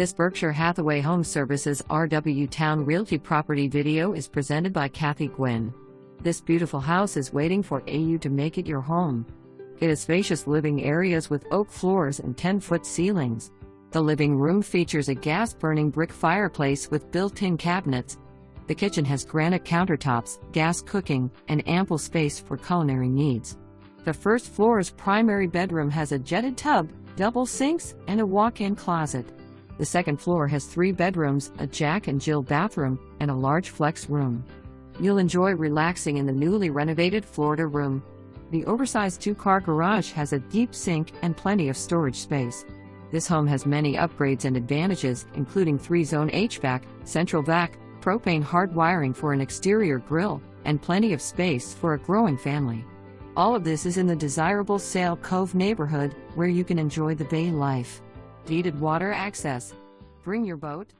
This Berkshire Hathaway HomeServices RW Towne Realty property video is presented by Kathy Gwynn. This beautiful house is waiting for you to make it your home. It has spacious living areas with oak floors and 10-foot ceilings. The living room features a gas-burning brick fireplace with built-in cabinets. The kitchen has granite countertops, gas cooking, and ample space for culinary needs. The first floor's primary bedroom has a jetted tub, double sinks, and a walk-in closet. The second floor has 3 bedrooms, a Jack and Jill bathroom, and a large flex room. You'll enjoy relaxing in the newly renovated Florida room. The oversized 2-car garage has a deep sink and plenty of storage space. This home has many upgrades and advantages, including 3-zone HVAC, central vac, propane hardwiring for an exterior grill, and plenty of space for a growing family. All of this is in the desirable Sail Cove neighborhood, where you can enjoy the bay life. Deeded water access. Bring your boat.